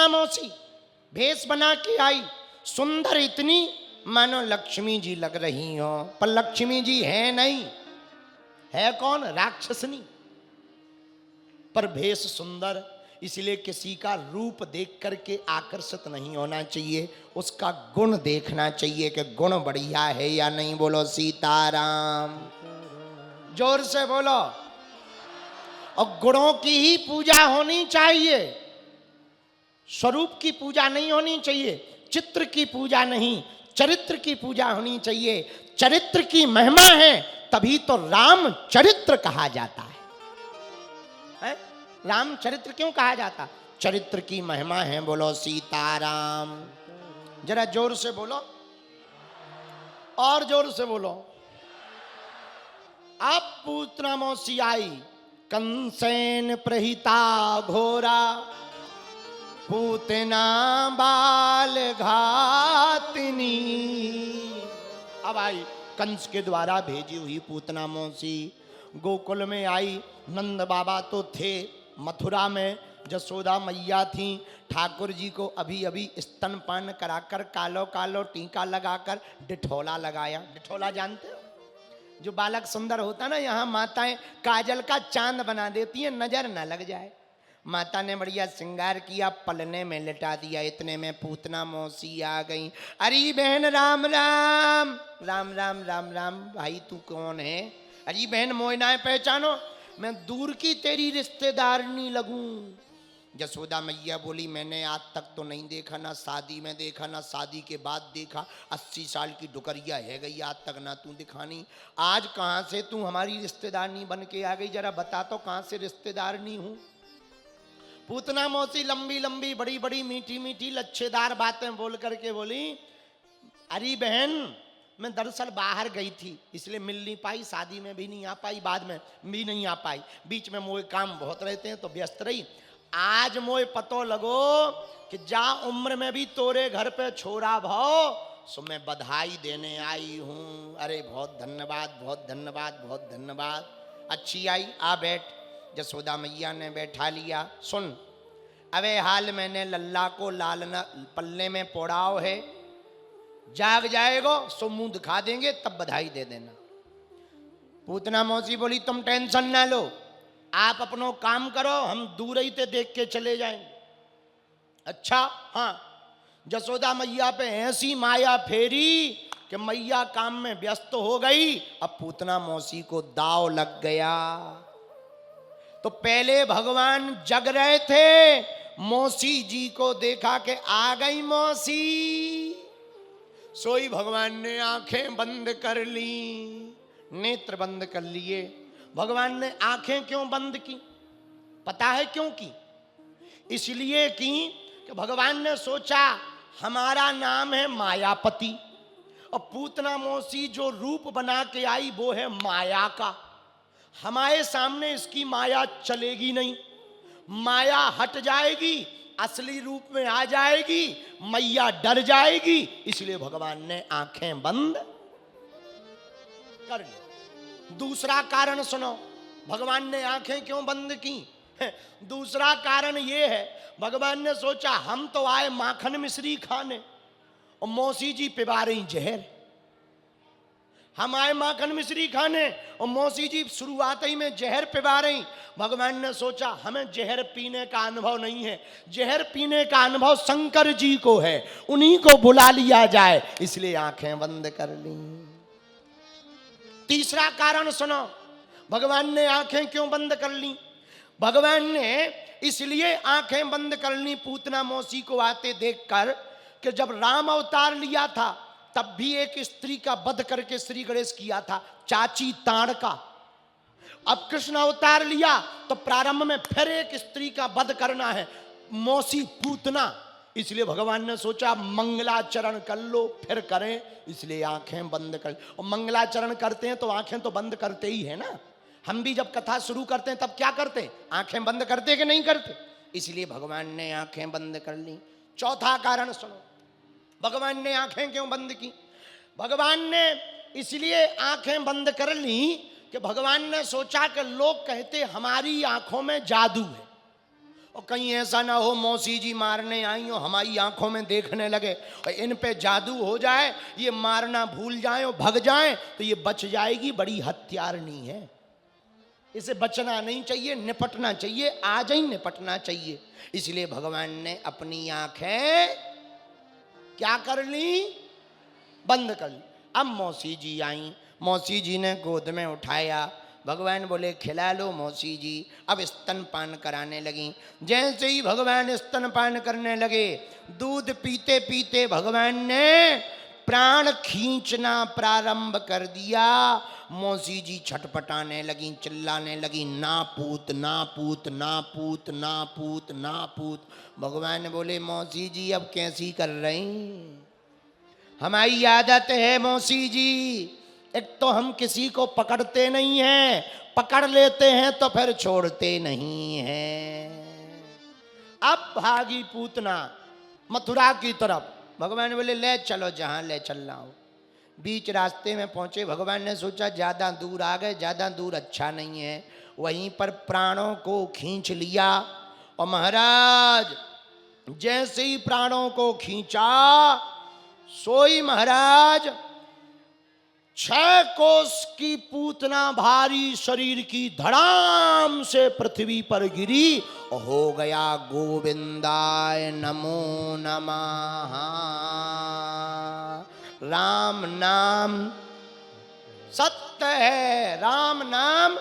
पूतना मौसी भेष बना के आई, सुंदर इतनी मानो लक्ष्मी जी लग रही हो, पर लक्ष्मी जी है नहीं, है कौन? राक्षसनी। पर भेष सुंदर, इसलिए किसी का रूप देख करके आकर्षित नहीं होना चाहिए, उसका गुण देखना चाहिए कि गुण बढ़िया है या नहीं। बोलो सीताराम, जोर से बोलो। और गुणों की ही पूजा होनी चाहिए, स्वरूप की पूजा नहीं होनी चाहिए, चित्र की पूजा नहीं, चरित्र की पूजा होनी चाहिए। चरित्र की महिमा है तभी तो राम चरित्र कहा जाता है? राम चरित्र क्यों कहा जाता? चरित्र की महिमा है। बोलो सीताराम, जरा जोर से बोलो, और जोर से बोलो। अब पूतना मौसी आई, कंसेन प्रहिता घोरा, पूतना बाल घातनी। अब आई कंस के द्वारा भेजी हुई पूतना मौसी, गोकुल में आई। नंद बाबा तो थे मथुरा में, जसोदा मैया थी, ठाकुर जी को अभी अभी स्तनपान कराकर कालो कालो टीका लगाकर डिठोला लगाया। डिठोला जानते हो? जो बालक सुंदर होता ना, यहाँ माताएं काजल का चांद बना देती हैं, नजर ना लग जाए। माता ने बढ़िया श्रृंगार किया, पलने में लिटा दिया। इतने में पूतना मौसी आ गई। अरे बहन राम राम। राम राम राम राम। भाई तू कौन है? अरे बहन मोयना पहचानो, मैं दूर की तेरी रिश्तेदारनी लगूं। जसोदा मैया बोली, मैंने आज तक तो नहीं देखा, ना शादी में देखा, ना शादी के बाद देखा। 80 साल की डुकरिया है गई, आज तक ना तू दिखानी। आज कहाँ से तू हमारी रिश्तेदारनी बन के आ गई? जरा बता तो कहाँ से रिश्तेदारनी हूँ? पूतना मौसी लंबी लंबी बड़ी बड़ी मीठी मीठी लच्छेदार बातें बोल करके बोली, अरे बहन मैं दरअसल बाहर गई थी, इसलिए मिल नहीं पाई, शादी में भी नहीं आ पाई, बाद में भी नहीं आ पाई, बीच में मोए काम बहुत रहते हैं तो व्यस्त रही। आज मोए पतो लगो कि जा उम्र में भी तोरे घर पे छोरा भाव, सो मैं बधाई देने आई हूँ। अरे बहुत धन्यवाद, बहुत धन्यवाद, बहुत धन्यवाद। अच्छी आई, आ बैठ। जसोदा मैया ने बैठा लिया। सुन, अबे हाल मैंने लल्ला को लालना पल्ले में पोड़ाओ है, जाग जाएगो सो मुंह दिखा देंगे, तब बधाई दे देना। पूतना मौसी बोली, तुम टेंशन ना लो, आप अपनो काम करो, हम दूर ही ते देख के चले जाएंगे। अच्छा हाँ। जसोदा मैया पे ऐसी माया फेरी कि मैया काम में व्यस्त हो गई। अब पूतना मौसी को दाव लग गया। तो पहले भगवान जग रहे थे, मौसी जी को देखा कि आ गई मौसी, सोई भगवान ने आंखें बंद कर ली, नेत्र बंद कर लिए। भगवान ने आंखें क्यों बंद की? पता है क्यों की? इसलिए की कि भगवान ने सोचा हमारा नाम है मायापति, और पूतना मौसी जो रूप बना के आई वो है माया का। हमारे सामने इसकी माया चलेगी नहीं, माया हट जाएगी, असली रूप में आ जाएगी, मैया डर जाएगी, इसलिए भगवान ने आंखें बंद कर ली। दूसरा कारण सुनो, भगवान ने आंखें क्यों बंद की? दूसरा कारण यह है, भगवान ने सोचा हम तो आए माखन मिश्री खाने, और मौसी जी पिबा रही जहर। हम आए माखन मिश्री खाने और मौसी जी शुरुआत ही में जहर पिबा रही। भगवान ने सोचा हमें जहर पीने का अनुभव नहीं है, जहर पीने का अनुभव शंकर जी को है, उन्हीं को बुला लिया जाए, इसलिए आंखें बंद कर ली। तीसरा कारण सुनो, भगवान ने आंखें क्यों बंद कर ली? भगवान ने इसलिए आंखें बंद कर ली पूतना मौसी को आते देखकर कि जब राम अवतार लिया था तब भी एक स्त्री का वध करके श्री गणेश किया था, चाची ताड़का। अब कृष्ण अवतार लिया तो प्रारंभ में फिर एक स्त्री का वध करना है, मौसी पूतना। इसलिए भगवान ने सोचा मंगलाचरण कर लो फिर करें, इसलिए आंखें बंद कर। और मंगलाचरण करते हैं तो आंखें तो बंद करते ही है ना। हम भी जब कथा शुरू करते हैं तब क्या करते हैं? आंखें बंद करते कि नहीं करते? इसलिए भगवान ने आंखें बंद कर ली। चौथा कारण सुनो, भगवान ने आंखें क्यों बंद की? भगवान ने इसलिए आंखें बंद कर ली कि भगवान ने सोचा कि लोग कहते हमारी आंखों में जादू है, और कहीं ऐसा ना हो मौसी जी मारने आई हो, हमारी आंखों में देखने लगे और इन पे जादू हो जाए, ये मारना भूल जाए और भग जाए तो ये बच जाएगी, बड़ी हत्यारनी है, इसे बचना नहीं चाहिए, निपटना चाहिए, आज ही निपटना चाहिए। इसलिए भगवान ने अपनी आंखें क्या कर ली, बंद कर ली। अब मौसी जी आई, मौसी जी ने गोद में उठाया, भगवान बोले खिला लो मौसी जी। अब स्तनपान कराने लगी। जैसे ही भगवान स्तनपान करने लगे, दूध पीते पीते भगवान ने प्राण खींचना प्रारंभ कर दिया। मौसी जी छटपटाने लगी, चिल्लाने लगी, ना पूत ना पूत ना पूत ना पूत ना पूत। भगवान बोले मौसी जी अब कैसी कर रही, हमारी आदत है मौसी जी, एक तो हम किसी को पकड़ते नहीं हैं, पकड़ लेते हैं तो फिर छोड़ते नहीं हैं। अब भागी पूतना मथुरा की तरफ। भगवान बोले ले चलो जहां ले चलना हो। बीच रास्ते में पहुंचे, भगवान ने सोचा ज्यादा दूर आ गए, ज्यादा दूर अच्छा नहीं है, वहीं पर प्राणों को खींच लिया। और महाराज जैसे ही प्राणों को खींचा, सोई महाराज 6 कोस की पूतना भारी शरीर की धड़ाम से पृथ्वी पर गिरी, हो गया गोविंदाय नमो नमः। राम नाम सत्य है, राम नाम